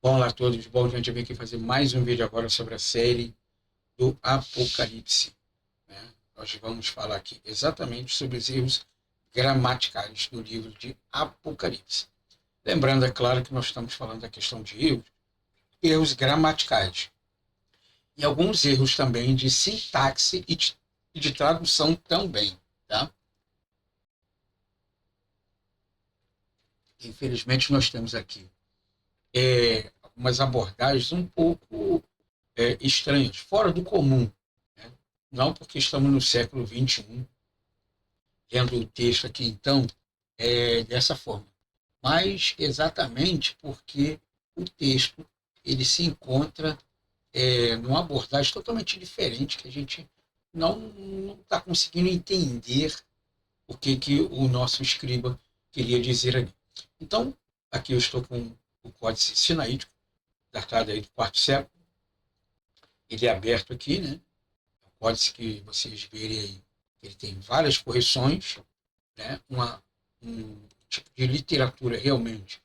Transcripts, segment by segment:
Olá a todos, bom, a gente veio aqui fazer mais um vídeo agora sobre a série do Apocalipse, né? Nós vamos falar aqui exatamente sobre os erros gramaticais do livro de Apocalipse. Lembrando, é claro, que nós estamos falando da questão de erros gramaticais e alguns erros também de sintaxe e de tradução também, tá? Infelizmente, nós temos aqui algumas abordagens um pouco estranhas, fora do comum, né? Não porque estamos no século XXI, lendo o texto aqui, então, dessa forma, mas exatamente porque o texto ele se encontra numa abordagem totalmente diferente, que a gente não está conseguindo entender o que o nosso escriba queria dizer ali. Então, aqui eu estou com o Códice Sinaítico, datado aí do quarto século, ele é aberto aqui, né? Pode-se que vocês verem aí, ele tem várias correções, né? Um tipo de literatura realmente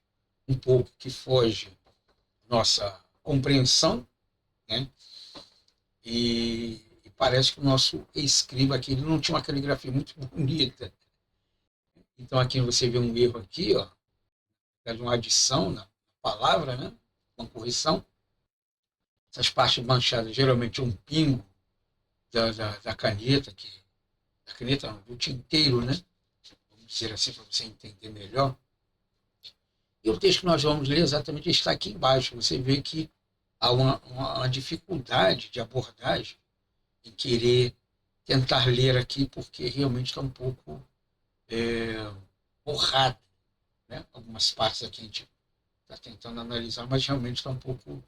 um pouco que foge nossa compreensão, né? E parece que o nosso escriba aqui ele não tinha uma caligrafia muito bonita. Então aqui você vê um erro aqui, ó, de uma adição na palavra, né? Uma correção. Essas partes manchadas geralmente é um pingo da caneta, da caneta não, do tinteiro, né? Vamos dizer assim, para você entender melhor. E o texto que nós vamos ler exatamente está aqui embaixo. Você vê que há uma dificuldade de abordagem em querer tentar ler aqui, porque realmente está um pouco borrado, né? Algumas partes aqui a gente está tentando analisar, mas realmente está um pouco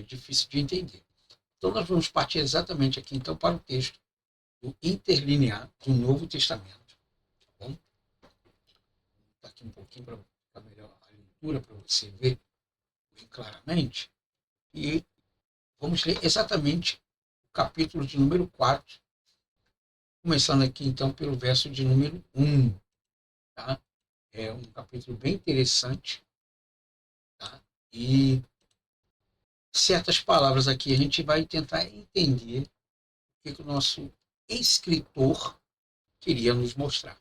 difícil de entender. Então nós vamos partir exatamente aqui então para o texto do interlinear do Novo Testamento. Tá bom? Está aqui um pouquinho para ficar melhor a leitura, para você ver bem claramente. E vamos ler exatamente o capítulo de número 4, começando aqui então pelo verso de número 1. Tá? É um capítulo bem interessante. Tá? E certas palavras aqui a gente vai tentar entender o que o nosso escritor queria nos mostrar.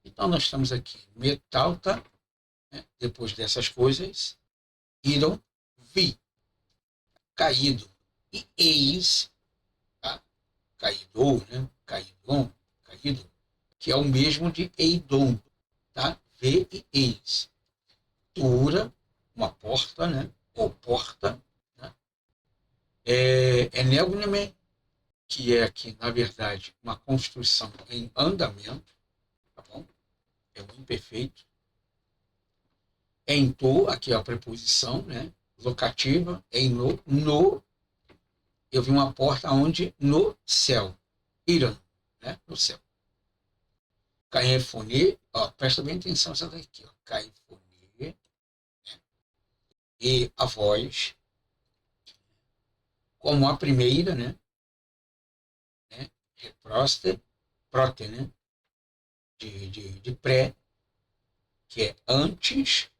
Então nós estamos aqui, metalta, né? Depois dessas coisas, iram, vi, caído, e eis, tá? Caidou, né? Caidon, caído, que é o mesmo de Eidom, tá? Vê e eis. Tura, uma porta, né? Ou porta, né? Enelgneme, que é aqui, na verdade, uma construção em andamento, tá bom? É o imperfeito. Ento, aqui é a preposição, né? Locativa, em no, eu vi uma porta onde no céu, Irã, né? No céu. Caefone, ó, presta bem atenção essa daqui, ó. Caefone, e a voz, como a primeira, né? Proste, prote, né? De pré, que é antes,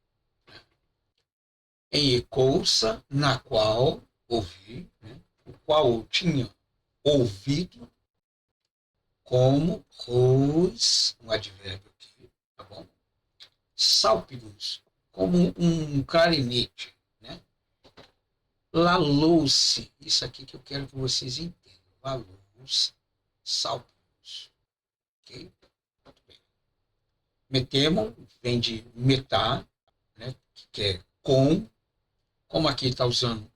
em ecouça, na qual ouvi, né? O qual eu tinha ouvido, como os, um advérbio aqui, tá bom? Sálpidos, como um clarinete, né? Lalou-se, isso aqui que eu quero que vocês entendam. Lalou-se, sálpidos, ok? Muito bem. Metemo vem de metar, né? Que é com, como aqui está usando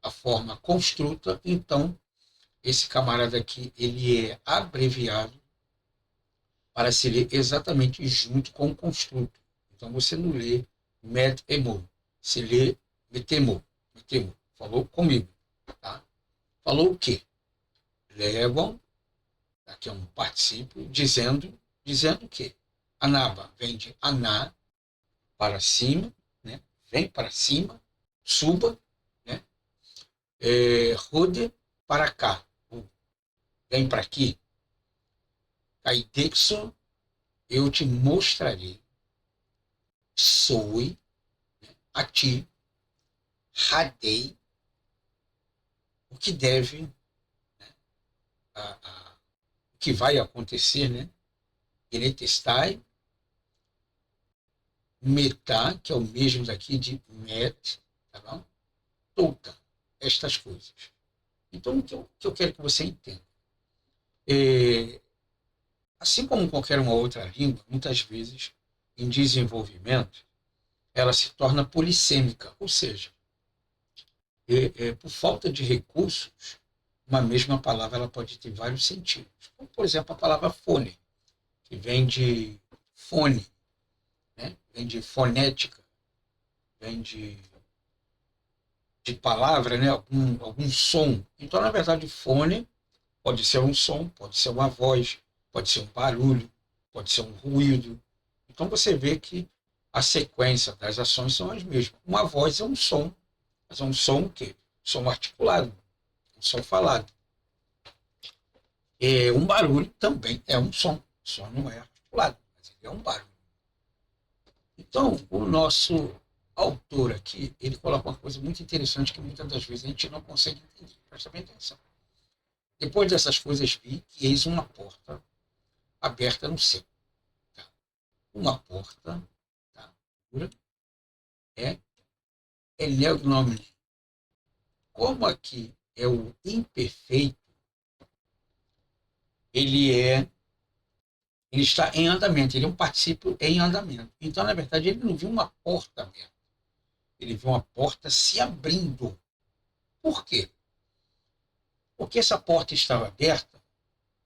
a forma construta, então esse camarada aqui ele é abreviado para se ler exatamente junto com o construto. Então você não lê met-emo, se lê metemo, metemo. Falou comigo, tá? Falou o quê? Levam, aqui é um particípio, dizendo o quê? Anaba vem de aná, para cima, né? Vem para cima, suba, né? Rode para cá, vem para aqui. Caidexo, eu te mostrarei. Soe, a ti. radei o que deve, o que vai acontecer, né? Eretestai, metá, que é o mesmo daqui de met, tá bom? Touta, estas coisas. Então, o que eu quero que você entenda? É, assim como qualquer uma outra língua, muitas vezes, em desenvolvimento, ela se torna polissêmica, ou seja, por falta de recursos, uma mesma palavra ela pode ter vários sentidos. Como, por exemplo, a palavra fone, que vem de fone, né? Vem de fonética, vem de palavra, né? algum som. Então, na verdade, fone pode ser um som, pode ser uma voz, pode ser um barulho, pode ser um ruído. Então, você vê que a sequência das ações são as mesmas. Uma voz é um som, mas é um som o quê? Som articulado, um som falado. Um barulho também é um som, só não é articulado, mas ele é um barulho. Então, o nosso autor aqui, ele coloca uma coisa muito interessante que muitas das vezes a gente não consegue entender. Presta bem atenção. Depois dessas coisas vi que eis uma porta aberta no céu. Tá? Uma porta, tá? É eleognomene. Como aqui é o imperfeito, ele está em andamento, ele é um particípio em andamento. Então, na verdade, ele não viu uma porta aberta. Ele viu uma porta se abrindo. Por quê? Porque essa porta estava aberta,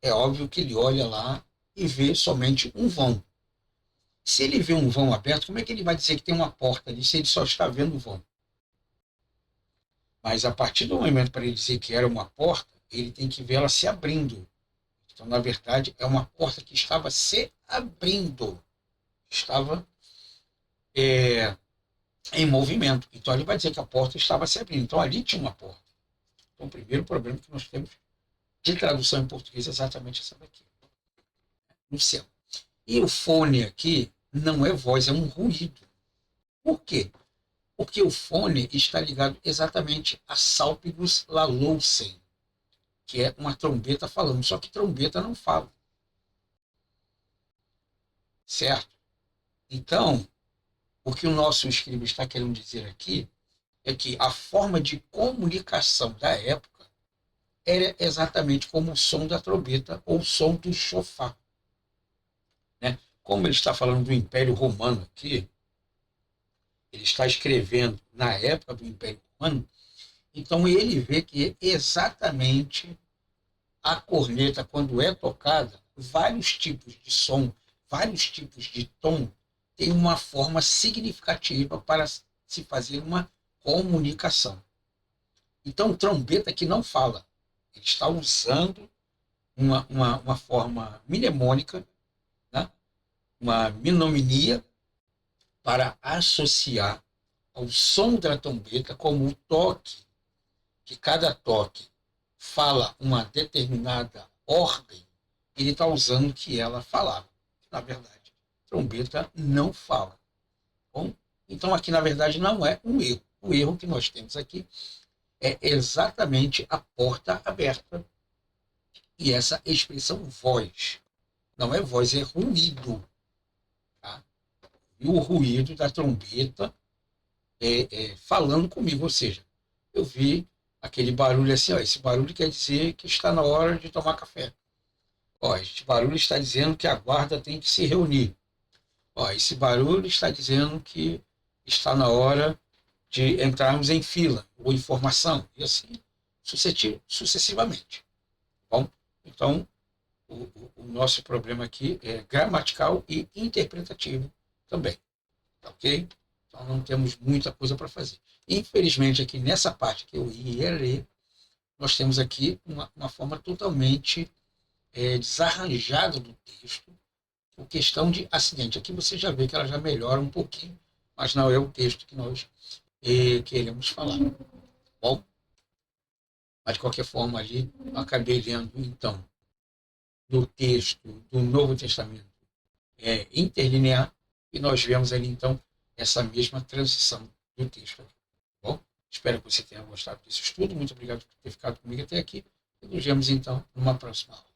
é óbvio que ele olha lá e vê somente um vão. Se ele vê um vão aberto, como é que ele vai dizer que tem uma porta ali se ele só está vendo o vão? Mas a partir do momento para ele dizer que era uma porta, ele tem que ver ela se abrindo. Então, na verdade, é uma porta que estava se abrindo. Estava em movimento. Então, ele vai dizer que a porta estava se abrindo. Então, ali tinha uma porta. Então, o primeiro problema que nós temos de tradução em português é exatamente essa daqui. No céu. E o fone aqui não é voz, é um ruído. Por quê? Porque o fone está ligado exatamente a Salpingus lalousen, que é uma trombeta falando. Só que trombeta não fala. Certo? Então, o que o nosso escriba está querendo dizer aqui é que a forma de comunicação da época era exatamente como o som da trombeta ou o som do chofar. Né? Como ele está falando do Império Romano aqui, ele está escrevendo na época do Império Romano, então ele vê que exatamente a corneta, quando é tocada, vários tipos de som, vários tipos de tom, tem uma forma significativa para se fazer uma comunicação. Então, o trombeta que não fala, ele está usando uma forma mnemônica, né? Uma minominia, para associar ao som da trombeta como o toque, que cada toque fala uma determinada ordem, ele está usando que ela falava. Na verdade, trombeta não fala. Bom, então, aqui, na verdade, não é um erro. O erro que nós temos aqui é exatamente a porta aberta. E essa expressão voz. Não é voz, é ruído. Tá? E o ruído da trombeta falando comigo. Ou seja, eu vi aquele barulho assim, ó, esse barulho quer dizer que está na hora de tomar café. Ó, esse barulho está dizendo que a guarda tem que se reunir. Ó, esse barulho está dizendo que está na hora de entrarmos em fila ou em formação, e assim sucessivamente. Bom, então, o nosso problema aqui é gramatical e interpretativo também. Tá ok? Então, não temos muita coisa para fazer. Infelizmente, aqui nessa parte que eu ia ler, nós temos aqui uma forma totalmente desarranjada do texto, por questão de acidente. Aqui você já vê que ela já melhora um pouquinho, mas não é o texto que nós queremos falar. Bom, mas de qualquer forma ali, eu acabei lendo, então, do texto do Novo Testamento interlinear, e nós vemos ali, então, essa mesma transição do texto. Bom, espero espero que você tenha gostado desse estudo. Muito obrigado por ter ficado comigo até aqui. E nos vemos então numa próxima aula.